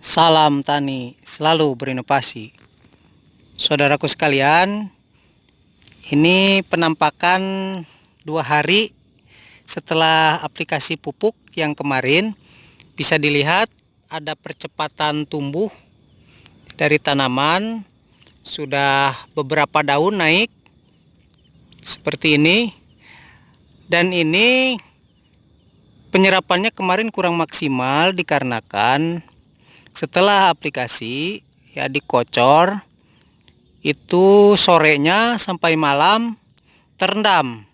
Salam tani selalu berinovasi. Saudaraku sekalian, ini penampakan 2 hari setelah aplikasi pupuk yang kemarin. Bisa dilihat ada percepatan tumbuh dari tanaman. Sudah beberapa daun naik seperti ini. Dan ini penyerapannya kemarin kurang maksimal dikarenakan setelah aplikasi ya dikocor, itu sorenya sampai malam terendam.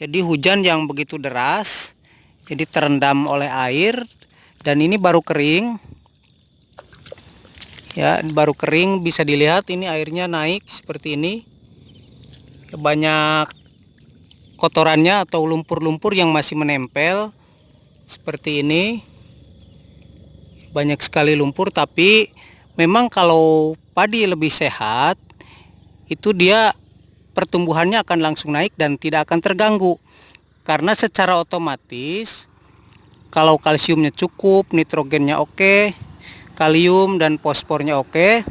Jadi hujan yang begitu deras, jadi terendam oleh air. Dan ini baru kering ya, baru kering. Bisa dilihat ini airnya naik seperti ini ya, banyak kotorannya atau lumpur-lumpur yang masih menempel seperti ini. Banyak sekali lumpur, tapi memang kalau padi lebih sehat itu dia pertumbuhannya akan langsung naik dan tidak akan terganggu, karena secara otomatis kalau kalsiumnya cukup, nitrogennya oke, kalium dan fosfornya oke,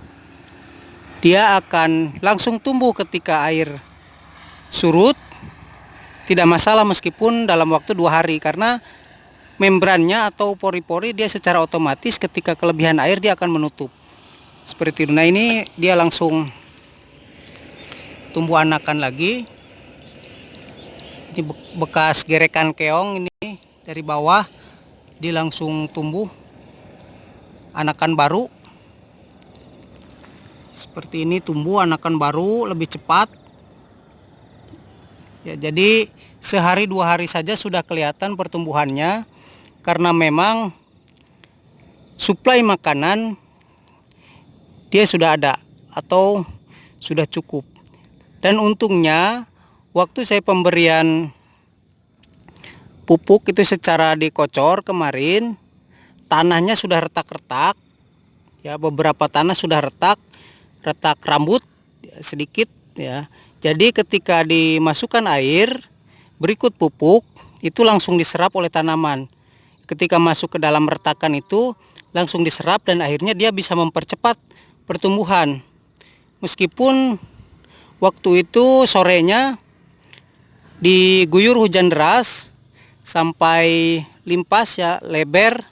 dia akan langsung tumbuh ketika air surut. Tidak masalah meskipun dalam waktu 2 hari, karena membrannya atau pori-pori dia secara otomatis ketika kelebihan air dia akan menutup seperti itu. Nah, ini dia langsung tumbuh anakan lagi. Ini bekas gerekan keong, ini dari bawah dia langsung tumbuh anakan baru seperti ini. Tumbuh anakan baru lebih cepat ya, jadi sehari 2 hari saja sudah kelihatan pertumbuhannya, karena memang suplai makanan dia sudah ada atau sudah cukup. Dan untungnya waktu saya pemberian pupuk itu secara dikocor kemarin, tanahnya sudah retak-retak ya, beberapa tanah sudah retak rambut sedikit ya. Jadi ketika dimasukkan air berikut pupuk, itu langsung diserap oleh tanaman. Ketika masuk ke dalam retakan itu langsung diserap, dan akhirnya dia bisa mempercepat pertumbuhan. Meskipun waktu itu sorenya diguyur hujan deras sampai limpas ya, lebar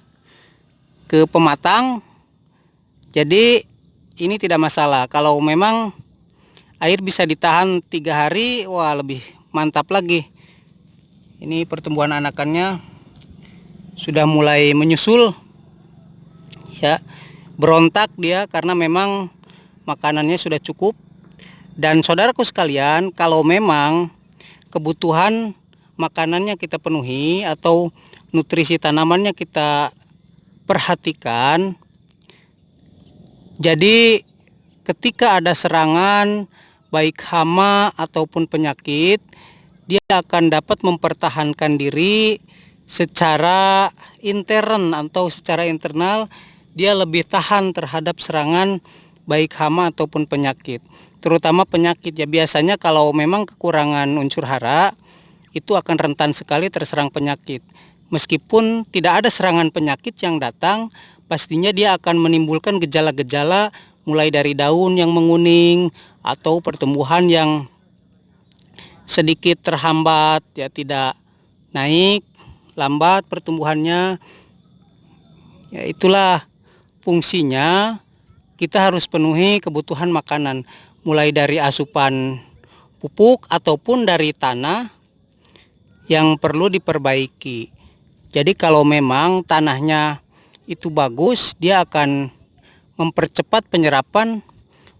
ke pematang. Jadi ini tidak masalah. Kalau memang air bisa ditahan 3 hari, wah lebih mantap lagi. Ini pertumbuhan anakannya sudah mulai menyusul ya, berontak dia karena memang makanannya sudah cukup. Dan saudaraku sekalian, kalau memang kebutuhan makanannya kita penuhi atau nutrisi tanamannya kita perhatikan, jadi ketika ada serangan baik hama ataupun penyakit, dia akan dapat mempertahankan diri secara intern atau secara internal. Dia lebih tahan terhadap serangan baik hama ataupun penyakit, terutama penyakit ya. Biasanya kalau memang kekurangan unsur hara itu akan rentan sekali terserang penyakit. Meskipun tidak ada serangan penyakit yang datang, pastinya dia akan menimbulkan gejala-gejala mulai dari daun yang menguning atau pertumbuhan yang sedikit terhambat ya, tidak naik, lambat pertumbuhannya ya. Itulah fungsinya kita harus penuhi kebutuhan makanan, mulai dari asupan pupuk ataupun dari tanah yang perlu diperbaiki. Jadi kalau memang tanahnya itu bagus, dia akan mempercepat penyerapan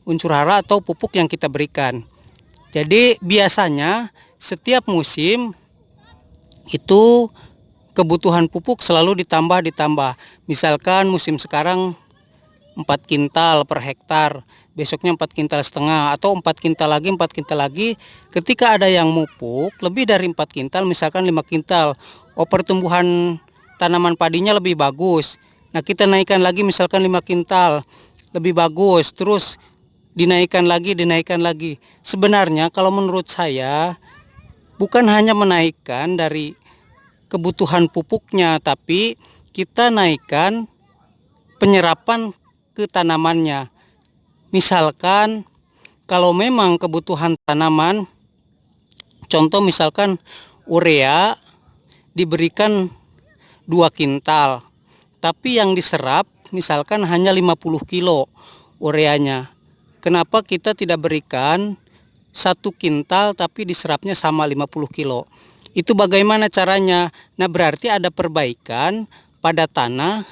unsur hara atau pupuk yang kita berikan. Jadi biasanya setiap musim itu kebutuhan pupuk selalu ditambah. Misalkan musim sekarang 4 kintal per hektar, besoknya 4,5 kintal, atau 4 kintal lagi, 4 kintal lagi. Ketika ada yang mupuk lebih dari 4 kintal, misalkan 5 kintal, oh pertumbuhan tanaman padinya lebih bagus. Nah, kita naikkan lagi misalkan 5 kintal, lebih bagus, terus dinaikkan lagi. Sebenarnya kalau menurut saya bukan hanya menaikkan dari kebutuhan pupuknya, tapi kita naikkan penyerapan ke tanamannya. Misalkan kalau memang kebutuhan tanaman, contoh misalkan urea diberikan 2 kintal, tapi yang diserap misalkan hanya 50 kilo ureanya. Kenapa kita tidak berikan 1 kintal tapi diserapnya sama 50 kilo? Itu bagaimana caranya? Nah, berarti ada perbaikan pada tanah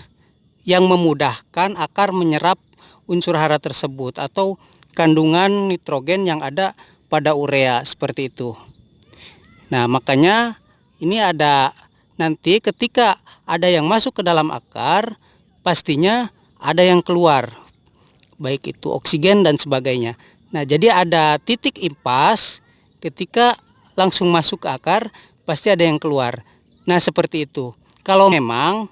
yang memudahkan akar menyerap unsur hara tersebut atau kandungan nitrogen yang ada pada urea, seperti itu. Nah, makanya ini ada nanti ketika ada yang masuk ke dalam akar, pastinya ada yang keluar, baik itu oksigen dan sebagainya. Nah, jadi ada titik impas ketika langsung masuk ke akar, pasti ada yang keluar. Nah, seperti itu. Kalau memang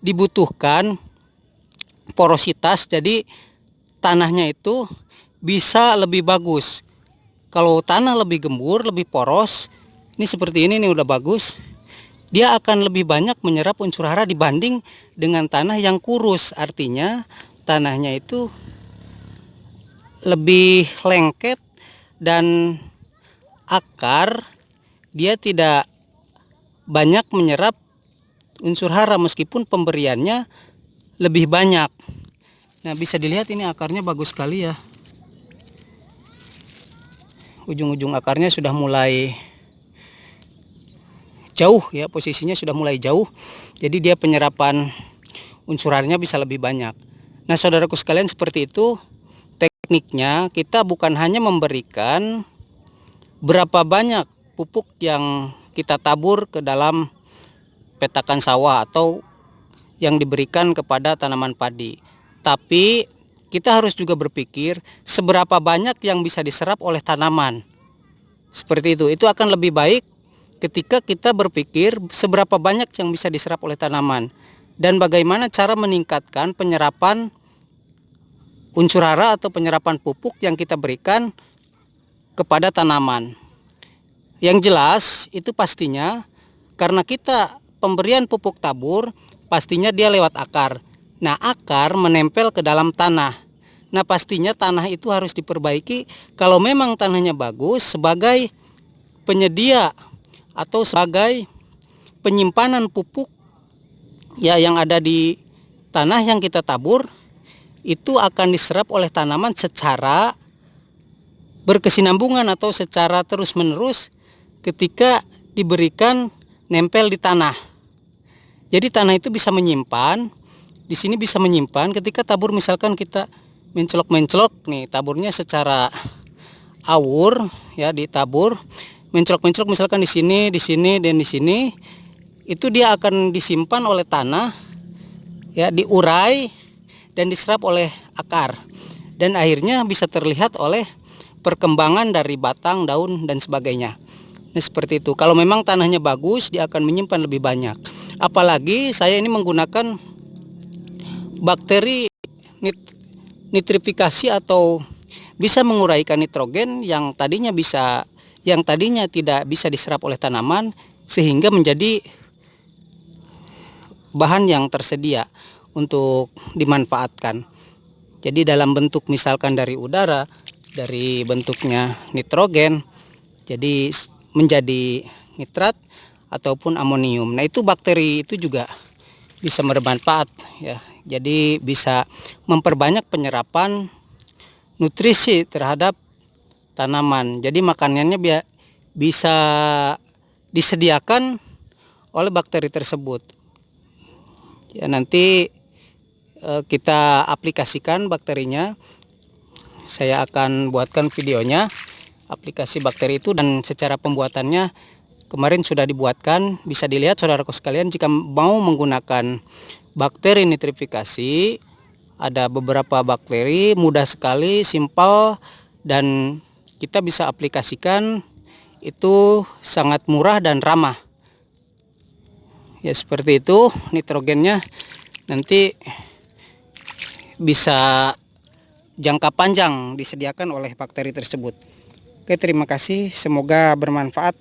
dibutuhkan porositas, jadi tanahnya itu bisa lebih bagus. Kalau tanah lebih gembur, lebih poros, ini seperti ini nih udah bagus, dia akan lebih banyak menyerap unsur hara dibanding dengan tanah yang kurus. Artinya tanahnya itu lebih lengket dan akar dia tidak banyak menyerap unsur hara meskipun pemberiannya lebih banyak. Nah, bisa dilihat ini akarnya bagus sekali ya. Ujung-ujung akarnya sudah mulai jauh ya, posisinya sudah mulai jauh. Jadi dia penyerapan unsur haranya bisa lebih banyak. Nah, saudaraku sekalian, seperti itu tekniknya. Kita bukan hanya memberikan berapa banyak pupuk yang kita tabur ke dalam petakan sawah atau yang diberikan kepada tanaman padi, tapi kita harus juga berpikir seberapa banyak yang bisa diserap oleh tanaman. Seperti itu akan lebih baik ketika kita berpikir seberapa banyak yang bisa diserap oleh tanaman dan bagaimana cara meningkatkan penyerapan unsur hara atau penyerapan pupuk yang kita berikan kepada tanaman. Yang jelas itu pastinya karena kita pemberian pupuk tabur, pastinya dia lewat akar. Nah, akar menempel ke dalam tanah. Nah, pastinya tanah itu harus diperbaiki. Kalau memang tanahnya bagus, sebagai penyedia atau sebagai penyimpanan pupuk ya yang ada di tanah yang kita tabur, itu akan diserap oleh tanaman secara berkesinambungan atau secara terus-menerus ketika diberikan nempel di tanah. Jadi tanah itu bisa menyimpan, di sini bisa menyimpan ketika tabur, misalkan kita mencelok-mencelok nih, taburnya secara awur ya, ditabur, mencelok-mencelok misalkan di sini, dan di sini, itu dia akan disimpan oleh tanah ya, diurai dan diserap oleh akar. Dan akhirnya bisa terlihat oleh perkembangan dari batang, daun dan sebagainya. Nah, seperti itu. Kalau memang tanahnya bagus, dia akan menyimpan lebih banyak. Apalagi saya ini menggunakan bakteri nitrifikasi atau bisa menguraikan nitrogen yang tadinya tidak bisa diserap oleh tanaman, sehingga menjadi bahan yang tersedia untuk dimanfaatkan. Jadi dalam bentuk misalkan dari udara, dari bentuknya nitrogen, jadi menjadi nitrat ataupun amonium. Nah, itu bakteri itu juga bisa bermanfaat ya. Jadi bisa memperbanyak penyerapan nutrisi terhadap tanaman. Jadi makanannya bisa disediakan oleh bakteri tersebut. Ya, nanti kita aplikasikan bakterinya. Saya akan buatkan videonya aplikasi bakteri itu, dan secara pembuatannya kemarin sudah dibuatkan. Bisa dilihat saudaraku sekalian, jika mau menggunakan bakteri nitrifikasi, ada beberapa bakteri, mudah sekali, simpel, dan kita bisa aplikasikan, itu sangat murah dan ramah. Ya, seperti itu. Nitrogennya nanti bisa jangka panjang disediakan oleh bakteri tersebut. Oke, terima kasih, semoga bermanfaat.